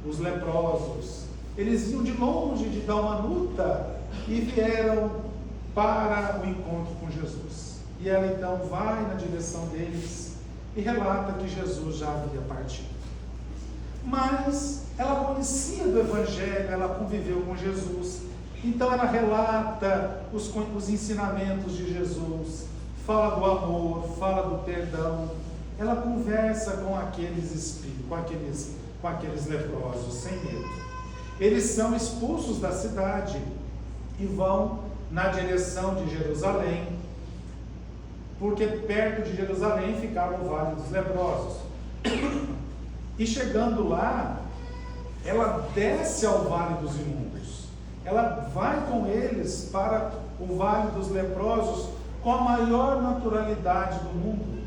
os leprosos. Eles vinham de longe, de Dalmanuta, e vieram para o encontro com Jesus. E ela então vai na direção deles e relata que Jesus já havia partido. Mas ela conhecia do Evangelho, ela conviveu com Jesus, então ela relata os ensinamentos de Jesus, fala do amor, fala do perdão. Ela conversa com aqueles espíritos, com aqueles leprosos, sem medo. Eles são expulsos da cidade e vão na direção de Jerusalém. porque perto de Jerusalém ficava o Vale dos Leprosos. E chegando lá, ela desce ao Vale dos Imundos. Ela vai com eles para o Vale dos Leprosos com a maior naturalidade do mundo,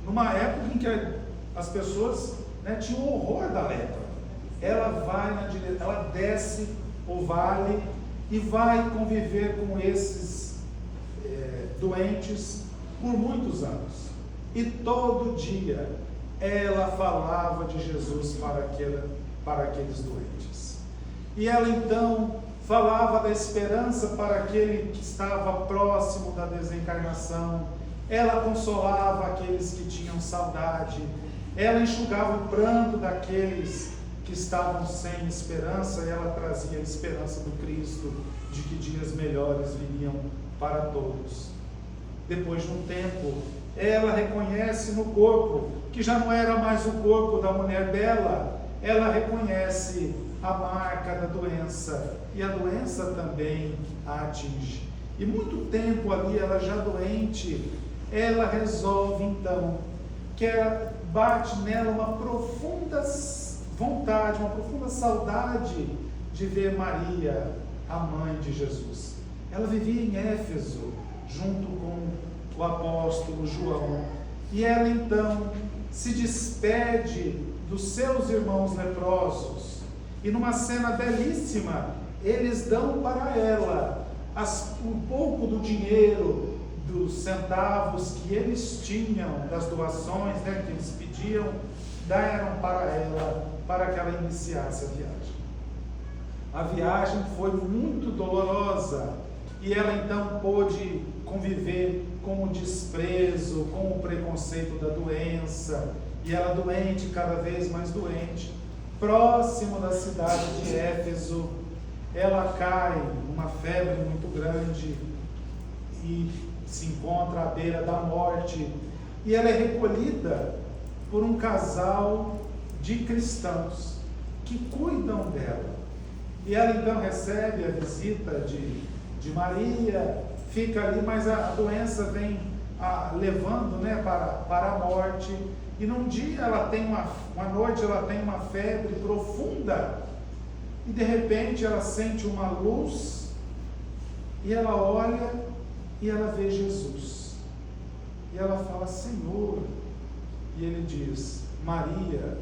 numa época em que as pessoas, né, tinham horror da lepra. Ela desce o vale e vai conviver com esses doentes por muitos anos. E todo dia ela falava de Jesus para aqueles doentes. E ela então falava da esperança para aquele que estava próximo da desencarnação. Ela consolava aqueles que tinham saudade. Ela enxugava o pranto daqueles que estavam sem esperança. E ela trazia a esperança do Cristo, de que dias melhores viriam para todos. Depois de um tempo, ela reconhece no corpo, que já não era mais o corpo da mulher dela, ela reconhece a marca da doença, e a doença também a atinge. E muito tempo ali, ela já doente, ela resolve então, que bate nela uma profunda vontade, uma profunda saudade de ver Maria, a mãe de Jesus. Ela vivia em Éfeso, junto com o apóstolo João, e ela então se despede dos seus irmãos leprosos, e numa cena belíssima, eles dão para ela um pouco do dinheiro, dos centavos que eles tinham, das doações, né, que eles pediam, deram para ela, para que ela iniciasse a viagem. A viagem foi muito dolorosa, e ela então pôde conviver com o desprezo, com o preconceito da doença, e ela doente, cada vez mais doente, próximo da cidade de Éfeso. Ela cai numa febre muito grande e se encontra à beira da morte, e ela é recolhida por um casal de cristãos que cuidam dela, e ela então recebe a visita de Maria, fica ali, mas a doença vem levando, né, para a morte. E num dia ela tem uma noite ela tem uma febre profunda, e de repente ela sente uma luz, e ela olha e ela vê Jesus, e ela fala: Senhor. E ele diz: Maria,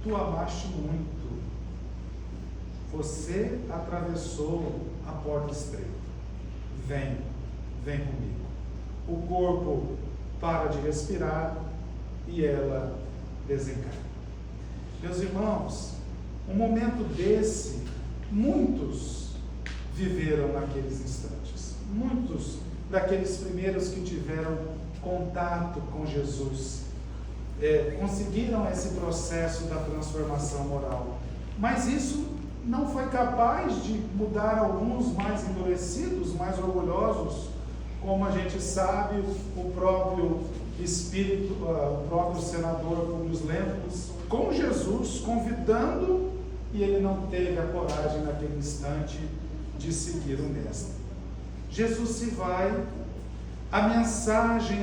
tu amaste muito, você atravessou a porta estreita, vem comigo. O corpo para de respirar e ela desencarna. Meus irmãos, um momento desse, muitos viveram naqueles instantes. Muitos daqueles primeiros que tiveram contato com Jesus conseguiram esse processo da transformação moral. Mas isso não foi capaz de mudar alguns mais endurecidos, mais orgulhosos, como a gente sabe, o próprio Espírito, o próprio senador Publius Lentulus, com Jesus convidando, e ele não teve a coragem naquele instante de seguir o Mestre. Jesus se vai, a mensagem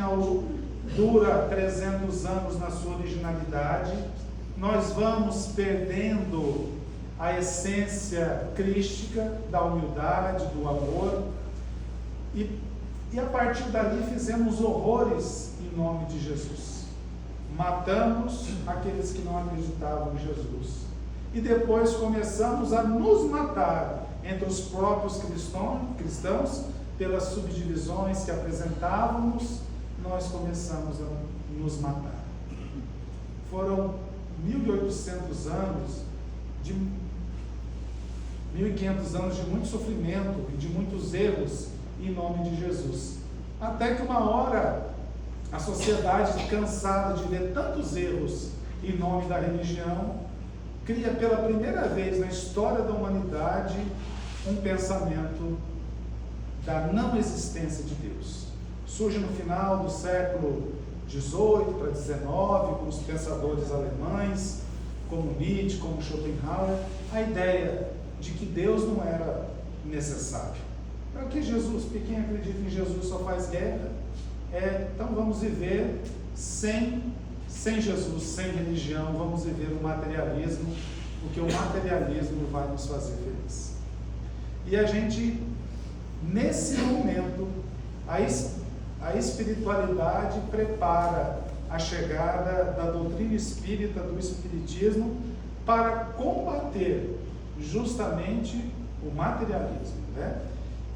dura 300 anos na sua originalidade, nós vamos perdendo a essência crística da humildade, do amor, e a partir dali fizemos horrores em nome de Jesus. Matamos aqueles que não acreditavam em Jesus. E depois começamos a nos matar entre os próprios cristãos, pelas subdivisões que apresentávamos, nós começamos a nos matar. Foram 1.800 anos, 1.500 anos de muito sofrimento e de muitos erros em nome de Jesus. Até que uma hora, a sociedade, cansada de ver tantos erros em nome da religião, cria pela primeira vez na história da humanidade um pensamento da não existência de Deus. Surge no final do século XVIII para XIX, com os pensadores alemães, como Nietzsche, como Schopenhauer, a ideia de que Deus não era necessário. Para que Jesus, quem acredita em Jesus só faz guerra, Então vamos viver sem Jesus, sem religião, vamos viver o materialismo, porque o materialismo vai nos fazer feliz. E a gente, nesse momento, a espiritualidade prepara a chegada da doutrina espírita, do espiritismo, para combater justamente o materialismo, né?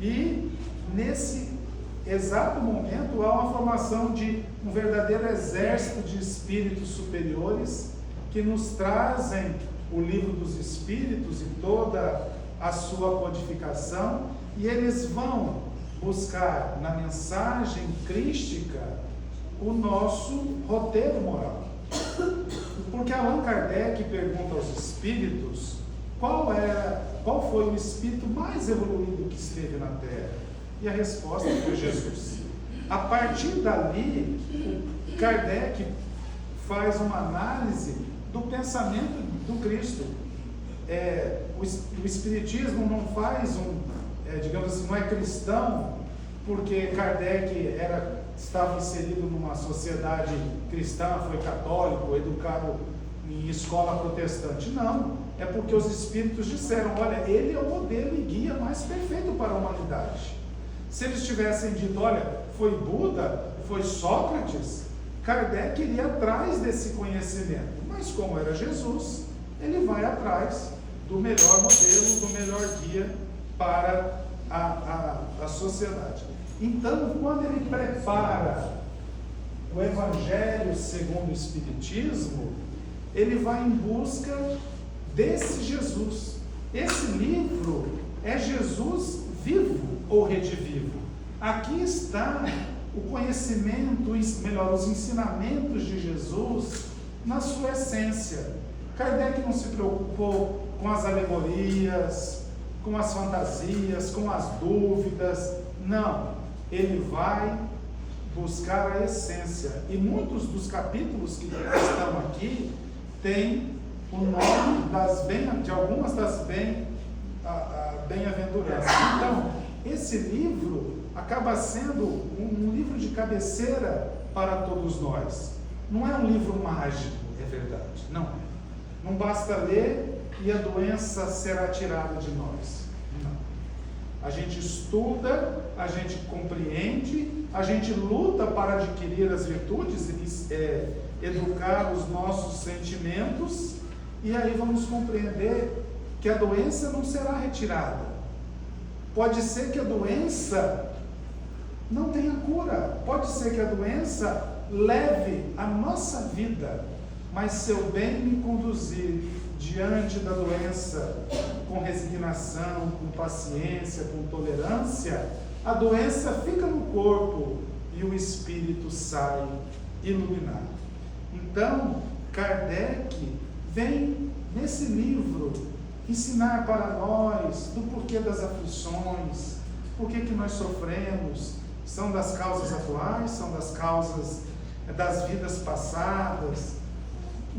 E nesse exato momento há uma formação de um verdadeiro exército de espíritos superiores que nos trazem o livro dos espíritos e toda a sua codificação, e eles vão buscar na mensagem crística o nosso roteiro moral. Porque Allan Kardec pergunta aos espíritos qual foi o espírito mais evoluído que esteve na Terra, e a resposta foi Jesus. A partir dali, Kardec faz uma análise do pensamento do Cristo. O espiritismo não faz digamos assim, não é cristão porque Kardec estava inserido numa sociedade cristã, foi católico, educado em escola protestante. Não, é porque os espíritos disseram: olha, ele é o modelo e guia mais perfeito para a humanidade. Se eles tivessem dito: olha, foi Buda, foi Sócrates, Kardec iria atrás desse conhecimento. Mas como era Jesus, ele vai atrás do melhor modelo, do melhor guia para a sociedade. Então, quando ele prepara o Evangelho segundo o Espiritismo, ele vai em busca desse Jesus. Esse livro é Jesus vivo ou redivivo. Aqui está o conhecimento, os ensinamentos de Jesus na sua essência. Kardec não se preocupou com as alegorias, com as fantasias, com as dúvidas. Não, ele vai buscar a essência. E muitos dos capítulos que estão aqui têm o nome de algumas das bem-aventuranças. Então, esse livro acaba sendo um livro de cabeceira para todos nós. Não é um livro mágico, é verdade, não é. Não basta ler e a doença será tirada de nós. Não. A gente estuda, a gente compreende, a gente luta para adquirir as virtudes, educar os nossos sentimentos, e aí vamos compreender que a doença não será retirada. Pode ser que a doença não tenha cura, pode ser que a doença leve a nossa vida, mas se eu bem me conduzir diante da doença com resignação, com paciência, com tolerância, a doença fica no corpo e o espírito sai iluminado. Então, Kardec vem nesse livro ensinar para nós do porquê das aflições, porquê que nós sofremos, são das causas atuais, são das causas das vidas passadas,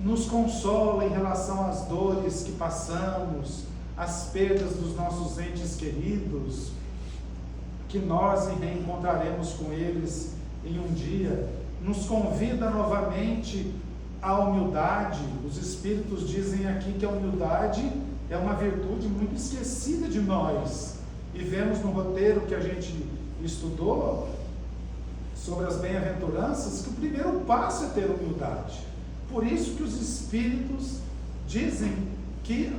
nos consola em relação às dores que passamos, às perdas dos nossos entes queridos, que nós reencontraremos com eles em um dia, nos convida novamente à humildade. Os espíritos dizem aqui que a humildade é uma virtude muito esquecida de nós, e vemos no roteiro que a gente estudou sobre as bem-aventuranças que o primeiro passo é ter humildade. Por isso que os espíritos dizem que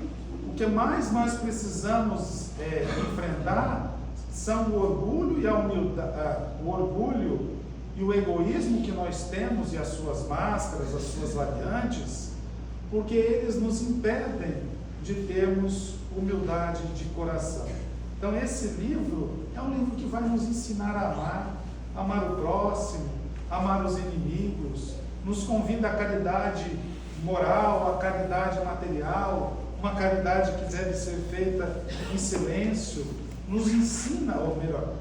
o que mais nós precisamos enfrentar são o orgulho e a humildade, o orgulho e o egoísmo que nós temos e as suas máscaras, as suas variantes, porque eles nos impedem de termos humildade de coração. Então esse livro é um livro que vai nos ensinar a amar o próximo, amar os inimigos, nos convida à caridade moral, à caridade material, uma caridade que deve ser feita em silêncio, nos ensina, ou melhor,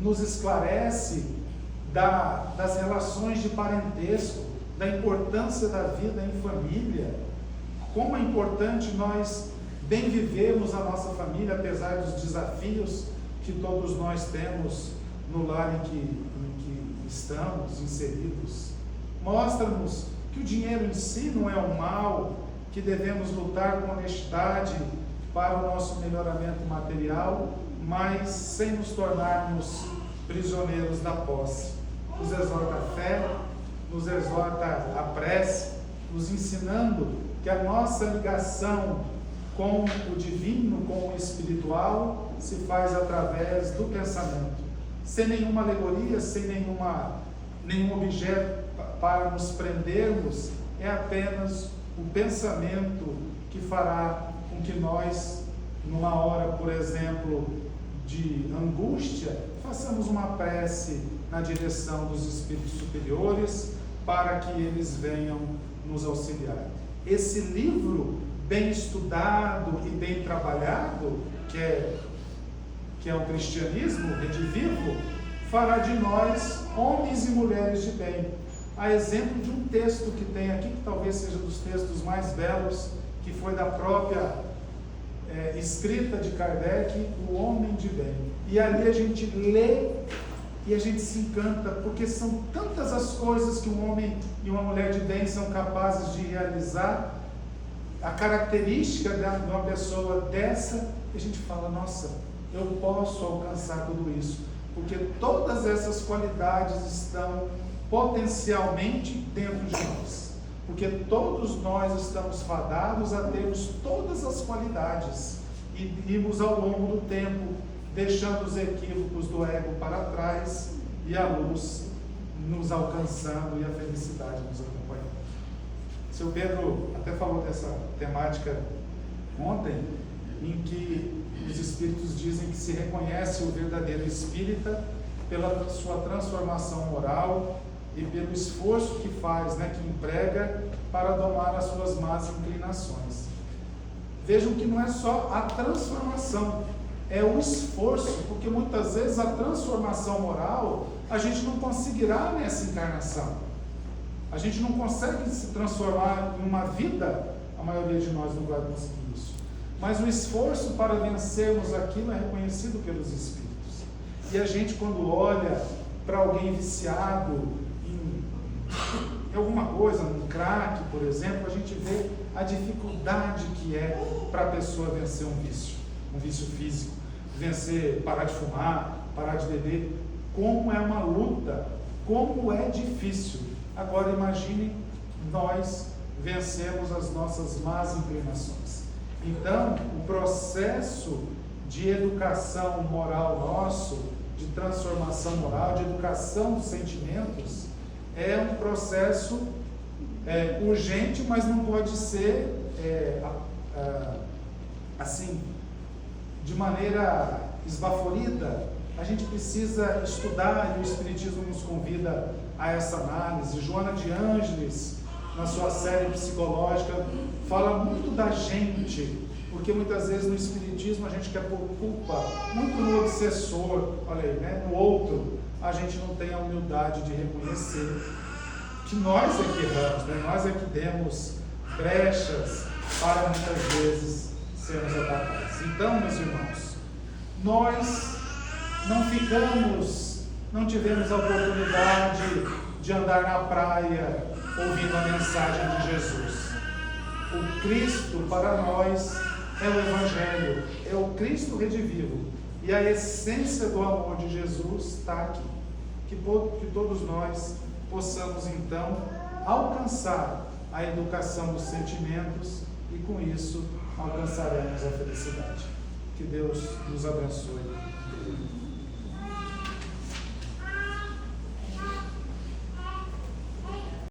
nos esclarece das relações de parentesco, da importância da vida em família, como é importante nós bem vivermos a nossa família, apesar dos desafios que todos nós temos no lar em que estamos inseridos. Mostra-nos que o dinheiro em si não é um mal, que devemos lutar com honestidade para o nosso melhoramento material, mas sem nos tornarmos prisioneiros da posse. Nos exorta a fé, nos exorta a prece, nos ensinando que a nossa ligação com o divino, com o espiritual, se faz através do pensamento, sem nenhuma alegoria, sem nenhum objeto para nos prendermos, é apenas o pensamento que fará com que nós, numa hora, por exemplo, de angústia, façamos uma prece na direção dos espíritos superiores para que eles venham nos auxiliar. Esse livro bem estudado e bem trabalhado, que é o cristianismo redivivo, fará de nós homens e mulheres de bem. A exemplo de um texto que tem aqui, que talvez seja dos textos mais belos, que foi da própria escrita de Kardec, O Homem de Bem. E ali a gente lê e a gente se encanta, porque são tantas as coisas que um homem e uma mulher de bem são capazes de realizar. A característica de uma pessoa dessa, a gente fala, nossa, eu posso alcançar tudo isso, porque todas essas qualidades estão potencialmente dentro de nós, porque todos nós estamos fadados a termos todas as qualidades e irmos ao longo do tempo deixando os equívocos do ego para trás e a luz nos alcançando e a felicidade nos acompanhando. Seu Pedro até falou dessa temática ontem, em que os espíritos dizem que se reconhece o verdadeiro espírita pela sua transformação moral e pelo esforço que faz, que emprega para domar as suas más inclinações. Vejam que não é só a transformação, é o esforço, porque muitas vezes a transformação moral a gente não conseguirá nessa encarnação. A gente não consegue se transformar em uma vida, a maioria de nós não vai conseguir isso. Mas o esforço para vencermos aquilo é reconhecido pelos espíritos. E a gente, quando olha para alguém viciado em alguma coisa, num crack, por exemplo, a gente vê a dificuldade que é para a pessoa vencer um vício físico, parar de fumar, parar de beber. Como é uma luta, como é difícil. Agora imagine nós vencemos as nossas más inclinações. Então, o processo de educação moral nosso, de transformação moral, de educação dos sentimentos, é um processo urgente, mas não pode ser assim, de maneira esbaforida. A gente precisa estudar, e o Espiritismo nos convida a essa análise. Joana de Ângeles, na sua série psicológica, fala muito da gente, porque muitas vezes no Espiritismo a gente quer pôr culpa muito no obsessor, olha aí, no outro. A gente não tem a humildade de reconhecer que nós é que erramos, nós é que demos brechas para muitas vezes sermos atacados. Então, meus irmãos, nós não tivemos a oportunidade de andar na praia ouvindo a mensagem de Jesus. O Cristo para nós é o Evangelho, é o Cristo redivivo, e a essência do amor de Jesus está aqui. Que todos nós possamos então alcançar a educação dos sentimentos e com isso alcançaremos a felicidade. Que Deus nos abençoe.